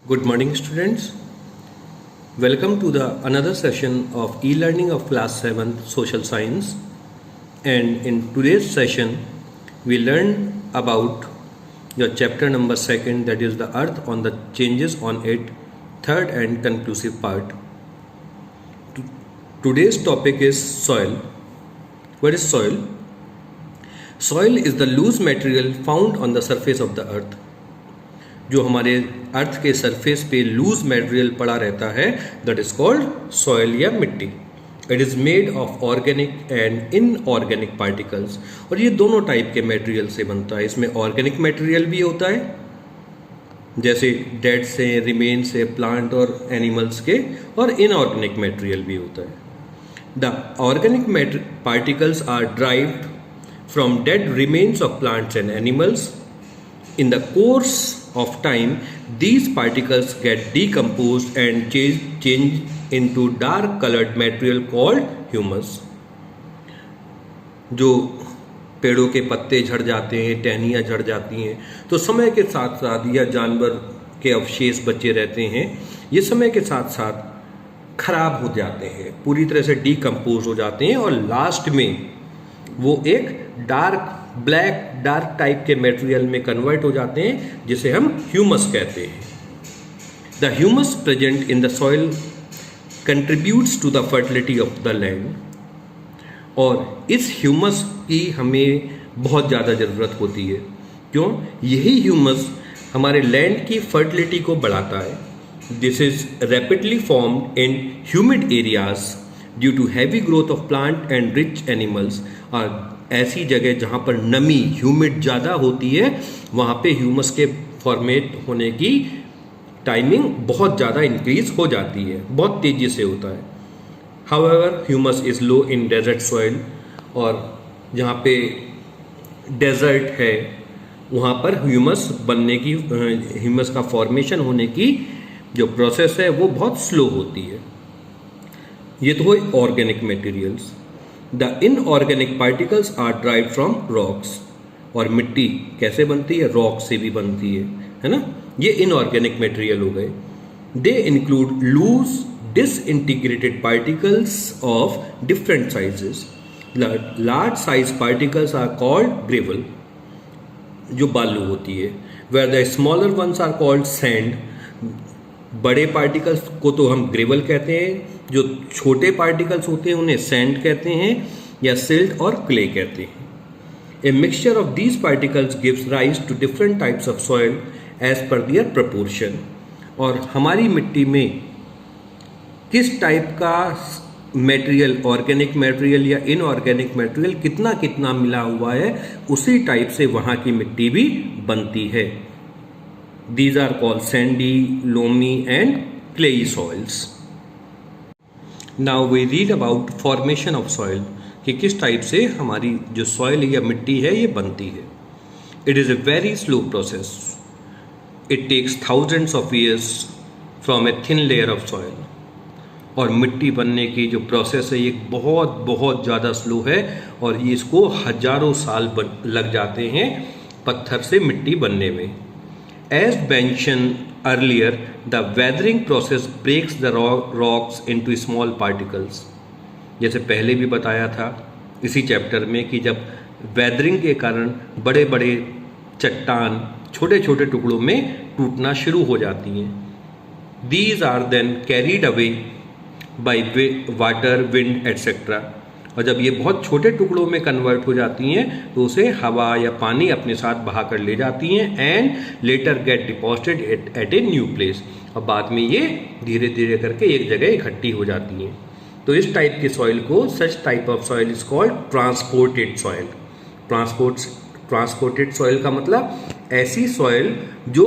Good morning, students. Welcome to the another session of e-learning of class 7 social science. And in today's session, we learn about your chapter number 2, that is the earth on the changes on it, third and conclusive part. Today's topic is soil. What is soil? Soil is the loose material found on the surface of the earth. जो हमारे अर्थ के surface पे loose material पड़ा रहता है that is called soil या मिट्टी. It is made of organic and inorganic particles. और ये दोनों टाइप के मटेरियल से बनता है. इसमें ऑर्गेनिक मटेरियल भी होता है जैसे डेड से, रिमेन से, प्लांट और एनिमल्स के, और इनऑर्गेनिक मटेरियल भी होता है. The organic particles are derived from dead remains of plants and animals. In the course of time, these particles get decomposed and change into dark colored material called humus. जो पेड़ों के पत्ते झड़ जाते हैं, टहनियाँ झड़ जाती हैं, तो समय के साथ साथ या जानवर के अवशेष बचे रहते हैं, ये समय के साथ साथ खराब हो जाते हैं, पूरी तरह से डीकम्पोज हो जाते हैं, और लास्ट में वो एक डार्क टाइप के मटेरियल में कन्वर्ट हो जाते हैं जिसे हम ह्यूमस कहते हैं. The humus present in the soil contributes to the fertility of the land. और इस ह्यूमस की हमें बहुत ज़्यादा ज़रूरत होती है. क्यों? यही ह्यूमस हमारे लैंड की फर्टिलिटी को बढ़ाता है. This is rapidly formed in humid areas due to heavy growth of plant and rich animals. और ऐसी जगह जहाँ पर नमी ह्यूमिड ज़्यादा होती है वहाँ पे ह्यूमस के फॉर्मेट होने की टाइमिंग बहुत ज़्यादा इंक्रीज हो जाती है, बहुत तेज़ी से होता है. However humus is low in desert soil. और जहाँ पे डेजर्ट है वहाँ पर ह्यूमस बनने की, ह्यूमस का फॉर्मेशन होने की जो प्रोसेस है वो बहुत स्लो होती है. ये तो हुए organic materials. The inorganic particles are derived from rocks. और मिट्टी कैसे बनती है? रॉक से भी बनती है ना. ये इनऑर्गेनिक मटेरियल हो गए. They include loose disintegrated particles of different sizes. Large size particles are called gravel, जो बालू होती है. Where the smaller ones are called sand. बड़े पार्टिकल्स को तो हम ग्रेवल कहते हैं, जो छोटे पार्टिकल्स होते हैं उन्हें सैंड कहते हैं या सिल्ट और क्ले कहते हैं. A mixture of these particles gives rise to different types of soil as per their proportion. और हमारी मिट्टी में किस टाइप का मटेरियल, ऑर्गेनिक मटेरियल या इनऑर्गेनिक मटेरियल कितना कितना मिला हुआ है, उसी टाइप से वहाँ की मिट्टी भी बनती है. These are called sandy, loamy and clayey soils. Now we read about formation of soil, कि किस टाइप से हमारी जो सॉइल या मिट्टी है ये बनती है. It is a very slow process. It takes thousands of years from a thin layer of soil. और मिट्टी बनने की जो प्रोसेस है ये बहुत बहुत ज़्यादा स्लो है, और ये इसको हजारों साल लग जाते हैं पत्थर से मिट्टी बनने में. As mentioned earlier, the weathering process breaks the rocks into small particles. जैसे पहले भी बताया था इसी चैप्टर में कि जब वेदरिंग के कारण बड़े बड़े चट्टान छोटे छोटे टुकड़ों में टूटना शुरू हो जाती हैं. These are then carried away by water, wind, etc. और जब ये बहुत छोटे टुकड़ों में कन्वर्ट हो जाती हैं तो उसे हवा या पानी अपने साथ बहा कर ले जाती हैं and later get deposited at a new place. और बाद में ये धीरे धीरे करके एक जगह इकट्ठी हो जाती हैं. तो इस टाइप के सॉइल को, such type of soil is called transported soil. Transported soil का मतलब ऐसी सॉइल जो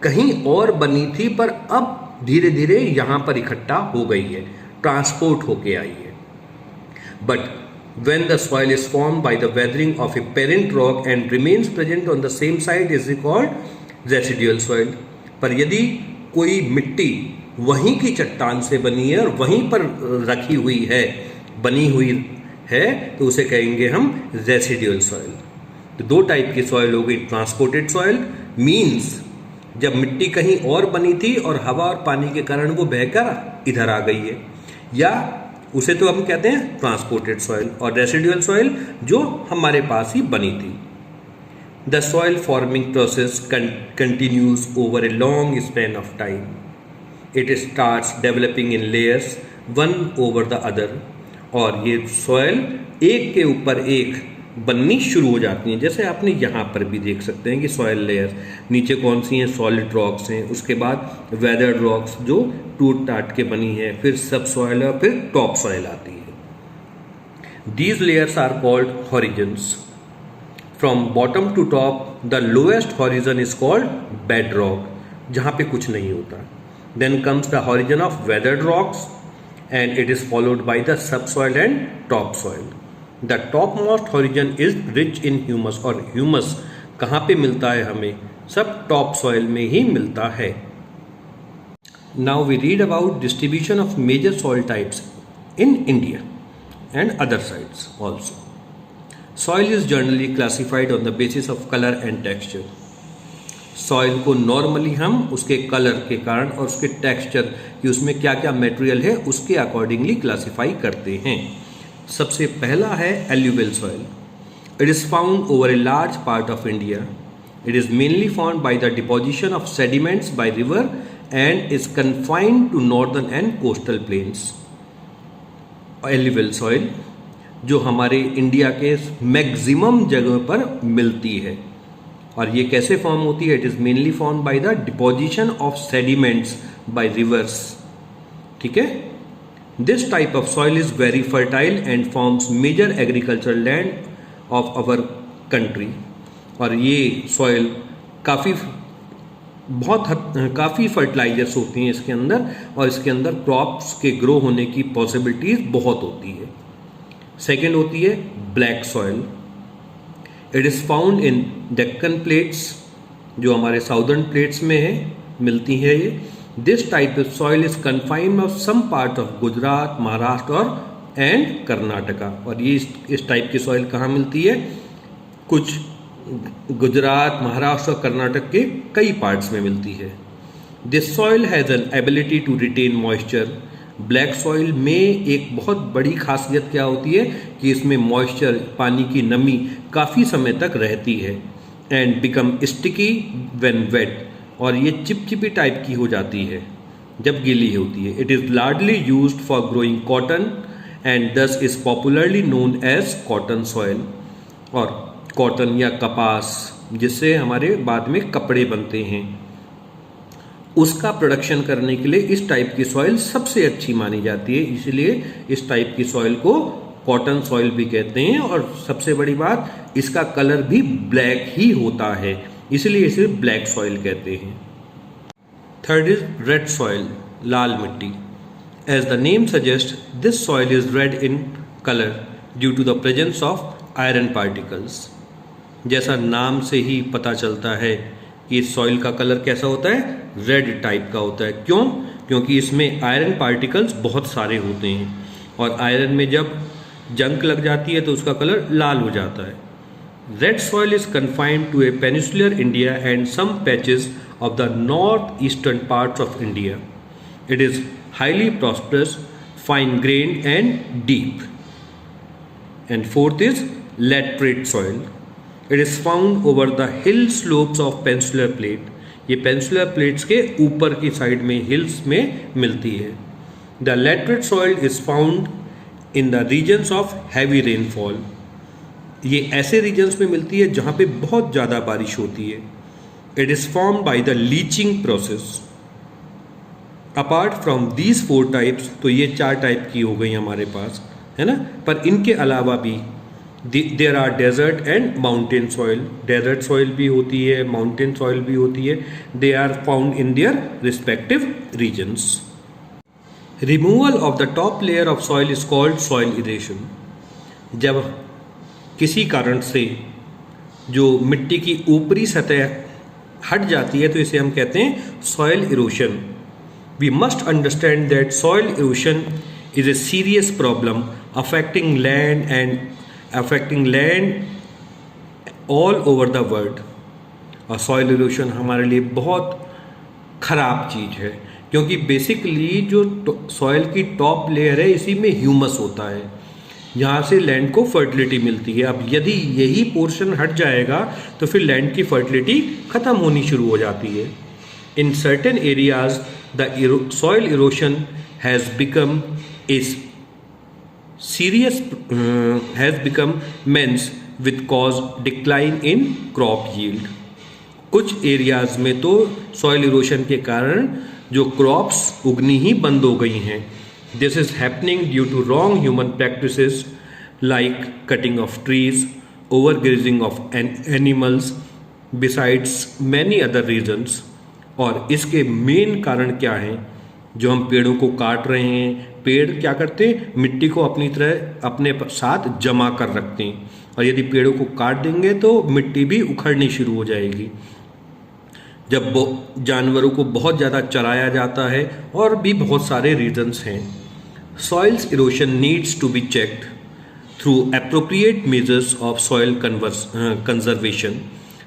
कहीं और बनी थी पर अब धीरे धीरे यहाँ पर इकट्ठा हो गई है, ट्रांसपोर्ट होके आई है. But when the soil is formed by the weathering of a parent rock and remains present on the same site is called residual soil. पर यदि कोई मिट्टी वहीं की चट्टान से बनी है और वहीं पर रखी हुई है, बनी हुई है, तो उसे कहेंगे हम रेसिडुअल सॉइल. तो दो टाइप की सॉइल हो गई. ट्रांसपोर्टेड सॉइल मीन्स जब मिट्टी कहीं और बनी थी और हवा और पानी के कारण वो बहकर इधर आ गई है, या उसे तो हम कहते हैं ट्रांसपोर्टेड सॉइल, और रेसिडुअल सॉइल जो हमारे पास ही बनी थी। The soil forming process continues over a long span of time. It starts developing in layers one over the other, और ये सॉइल एक के ऊपर एक बननी शुरू हो जाती हैं। जैसे आपने यहाँ पर भी देख सकते हैं कि सॉइल लेयर नीचे कौन सी हैं, सॉलिड रॉक्स हैं, उसके बाद वेदर्ड रॉक्स जो टूट टाट के बनी है, फिर सब सॉइल और फिर टॉप सॉइल आती है। These layers are called horizons. From bottom to top the lowest horizon is called bed rock, जहाँ पे कुछ नहीं होता। Then comes the horizon of weathered rocks and it is followed by the subsoil and topsoil. The topmost horizon is rich in humus, और humus कहाँ पे मिलता है हमें? सब topsoil में ही मिलता है। Now we read about distribution of major soil types in India and other sites also. Soil is generally classified on the basis of color and texture. Soil को नॉर्मली हम उसके कलर के कारण और उसके टेक्सचर कि उसमें क्या क्या मटेरियल है उसके अकॉर्डिंगली क्लासिफाई करते हैं। सबसे पहला है alluvial soil. It is found over a large part of India. It is mainly found by the deposition of sediments by river and is confined to northern and coastal plains. Alluvial soil जो हमारे India के maximum जगह पर मिलती है, और ये कैसे फॉर्म होती है? It is mainly form by the deposition of sediments by rivers. ठीक है, this type of soil is very fertile and forms major agricultural land of our country. और ये सॉइल काफ़ी फर्टिलाइजर्स होती हैं इसके अंदर, और इसके अंदर क्रॉप्स के ग्रो होने की पॉसिबिलिटीज बहुत होती है। सेकेंड होती है black soil. It is found in Deccan plates, जो हमारे साउदर्न प्लेट्स में है, मिलती है ये। This type of soil is confined of some part of Gujarat, Maharashtra और एंड कर्नाटका। और ये इस टाइप की सॉइल कहाँ मिलती है? कुछ गुजरात, महाराष्ट्र और कर्नाटक के कई पार्ट्स में मिलती है। This soil has an ability to retain moisture. Black soil में एक बहुत बड़ी खासियत क्या होती है कि इसमें मॉइस्चर, पानी की नमी काफ़ी समय तक रहती है। And become sticky when wet, और ये चिपचिपी टाइप की हो जाती है जब गीली होती है। It is largely used for growing cotton and this is popularly known as cotton soil. और कॉटन या कपास जिससे हमारे बाद में कपड़े बनते हैं, उसका प्रोडक्शन करने के लिए इस टाइप की सॉइल सबसे अच्छी मानी जाती है। इसलिए इस टाइप की सॉइल को कॉटन सॉइल भी कहते हैं। और सबसे बड़ी बात, इसका कलर भी ब्लैक ही होता है, इसलिए इसे ब्लैक सॉइल कहते हैं। थर्ड इज रेड सॉइल, लाल मिट्टी। As the name suggest, this soil is red in colour due to the presence of iron particles. जैसा नाम से ही पता चलता है कि इस सॉइल का कलर कैसा होता है? रेड टाइप का होता है। क्यों? क्योंकि इसमें आयरन पार्टिकल्स बहुत सारे होते हैं, और आयरन में जब जंग लग जाती है तो उसका कलर लाल हो जाता है। Red soil is confined to a peninsular India and some patches of the north eastern parts of India. It is highly prosperous, fine grained and deep. And fourth is laterite soil. It is found over the hill slopes of peninsular plate. ये peninsular plates के ऊपर की side में, hills में मिलती है। The laterite soil is found in the regions of heavy rainfall. ये ऐसे रीजन्स में मिलती है जहाँ पे बहुत ज़्यादा बारिश होती है। It is form by the leaching process. Apart from these 4 types, तो ये 4 टाइप की हो गई हमारे पास, है ना। पर इनके अलावा भी there are desert and mountain soil. Desert soil भी होती है, माउंटेन सॉइल भी होती है। They are found in their respective regions. Removal of the top layer of soil is called soil erosion. जब किसी कारण से जो मिट्टी की ऊपरी सतह हट जाती है तो इसे हम कहते हैं soil erosion. We must understand that soil erosion is a serious problem affecting land all over the world. और सॉइल इरोशन हमारे लिए बहुत खराब चीज़ है, क्योंकि बेसिकली जो सॉइल की टॉप लेयर है इसी में ह्यूमस होता है, यहाँ से लैंड को फर्टिलिटी मिलती है। अब यदि यही पोर्शन हट जाएगा तो फिर लैंड की फर्टिलिटी ख़त्म होनी शुरू हो जाती है। In certain areas the soil erosion has become is serious has become menace with cause decline in crop yield. कुछ एरियाज में तो सॉइल इरोशन के कारण जो क्रॉप्स उगनी ही बंद हो गई हैं। This is happening due to wrong human practices like cutting of trees, over grazing of animals, besides many other reasons. और इसके मेन कारण क्या हैं? जो हम पेड़ों को काट रहे हैं, पेड़ क्या करते हैं, मिट्टी को अपनी तरह अपने साथ जमा कर रखते हैं, और यदि पेड़ों को काट देंगे तो मिट्टी भी उखड़नी शुरू हो जाएगी। जब जानवरों को बहुत ज़्यादा चराया जाता है, और भी बहुत सारे रीजंस हैं। Soils erosion needs to be checked through appropriate measures of soil conservation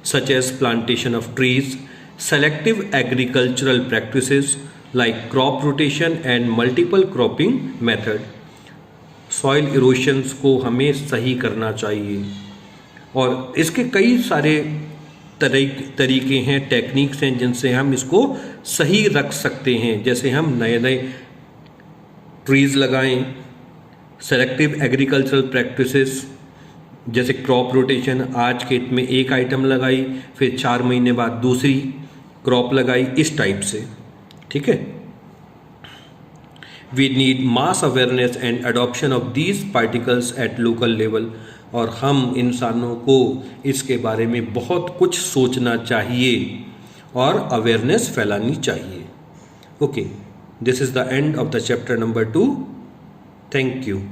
such as plantation of trees, selective agricultural practices like crop rotation and multiple cropping method। Soil erosions को हमें सही करना चाहिए, और इसके कई सारे तरीके हैं, टेक्निक्स हैं जिनसे हम इसको सही रख सकते हैं। जैसे हम नए नए ट्रीज लगाएं, सेलेक्टिव एग्रीकल्चरल प्रैक्टिसेस जैसे क्रॉप रोटेशन, आज खेत में एक आइटम लगाई, फिर 4 महीने बाद दूसरी क्रॉप लगाई, इस टाइप से, ठीक है। We need mass awareness and adoption of these particles at local level. और हम इंसानों को इसके बारे में बहुत कुछ सोचना चाहिए और अवेयरनेस फैलानी चाहिए। Okay, this is the end of the chapter number 2। Thank you.